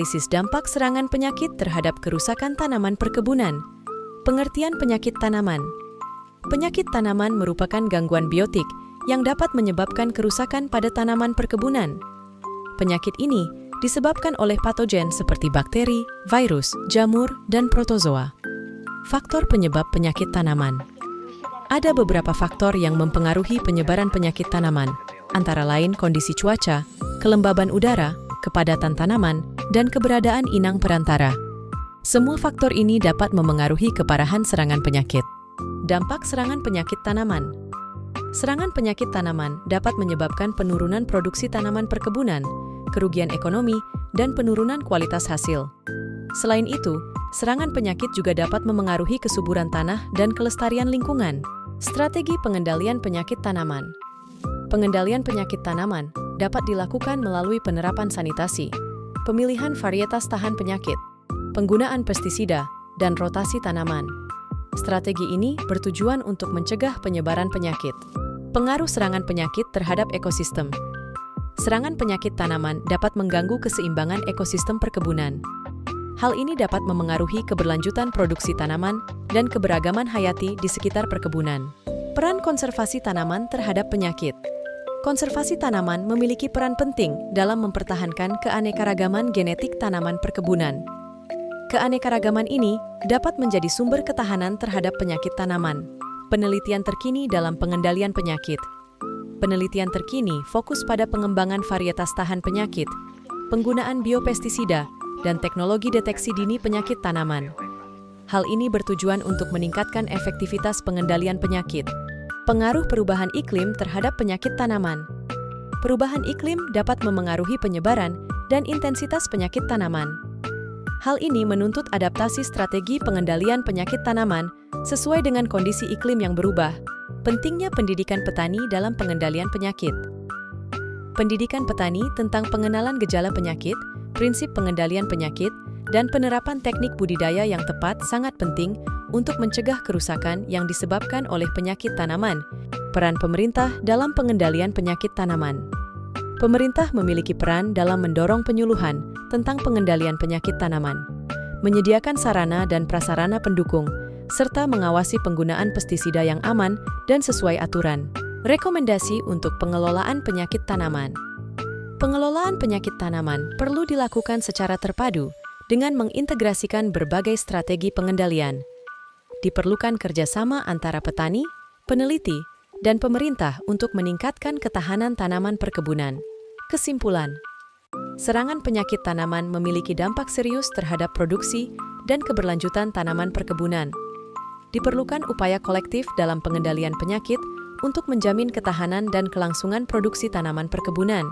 Analisis dampak serangan penyakit terhadap kerusakan tanaman perkebunan. Pengertian penyakit tanaman. Penyakit tanaman merupakan gangguan biotik yang dapat menyebabkan kerusakan pada tanaman perkebunan. Penyakit ini disebabkan oleh patogen seperti bakteri, virus, jamur, dan protozoa. Faktor penyebab penyakit tanaman. Ada beberapa faktor yang mempengaruhi penyebaran penyakit tanaman, antara lain kondisi cuaca, kelembaban udara, kepadatan tanaman, dan keberadaan inang perantara. Semua faktor ini dapat memengaruhi keparahan serangan penyakit. Dampak serangan penyakit tanaman. Serangan penyakit tanaman dapat menyebabkan penurunan produksi tanaman perkebunan, kerugian ekonomi, dan penurunan kualitas hasil. Selain itu, serangan penyakit juga dapat memengaruhi kesuburan tanah dan kelestarian lingkungan. Strategi pengendalian penyakit tanaman. Pengendalian penyakit tanaman dapat dilakukan melalui penerapan sanitasi, pemilihan varietas tahan penyakit, penggunaan pestisida, dan rotasi tanaman. Strategi ini bertujuan untuk mencegah penyebaran penyakit. Pengaruh serangan penyakit terhadap ekosistem. Serangan penyakit tanaman dapat mengganggu keseimbangan ekosistem perkebunan. Hal ini dapat memengaruhi keberlanjutan produksi tanaman dan keberagaman hayati di sekitar perkebunan. Peran konservasi tanaman terhadap penyakit. Konservasi tanaman memiliki peran penting dalam mempertahankan keanekaragaman genetik tanaman perkebunan. Keanekaragaman ini dapat menjadi sumber ketahanan terhadap penyakit tanaman. Penelitian terkini dalam pengendalian penyakit. Penelitian terkini fokus pada pengembangan varietas tahan penyakit, penggunaan biopestisida, dan teknologi deteksi dini penyakit tanaman. Hal ini bertujuan untuk meningkatkan efektivitas pengendalian penyakit. Pengaruh perubahan iklim terhadap penyakit tanaman. Perubahan iklim dapat memengaruhi penyebaran dan intensitas penyakit tanaman. Hal ini menuntut adaptasi strategi pengendalian penyakit tanaman sesuai dengan kondisi iklim yang berubah. Pentingnya pendidikan petani dalam pengendalian penyakit. Pendidikan petani tentang pengenalan gejala penyakit, prinsip pengendalian penyakit, dan penerapan teknik budidaya yang tepat sangat penting untuk mencegah kerusakan yang disebabkan oleh penyakit tanaman. Peran pemerintah dalam pengendalian penyakit tanaman. Pemerintah memiliki peran dalam mendorong penyuluhan tentang pengendalian penyakit tanaman, menyediakan sarana dan prasarana pendukung, serta mengawasi penggunaan pestisida yang aman dan sesuai aturan. Rekomendasi untuk pengelolaan penyakit tanaman. Pengelolaan penyakit tanaman perlu dilakukan secara terpadu dengan mengintegrasikan berbagai strategi pengendalian. Diperlukan kerjasama antara petani, peneliti, dan pemerintah untuk meningkatkan ketahanan tanaman perkebunan. Kesimpulan, serangan penyakit tanaman memiliki dampak serius terhadap produksi dan keberlanjutan tanaman perkebunan. Diperlukan upaya kolektif dalam pengendalian penyakit untuk menjamin ketahanan dan kelangsungan produksi tanaman perkebunan.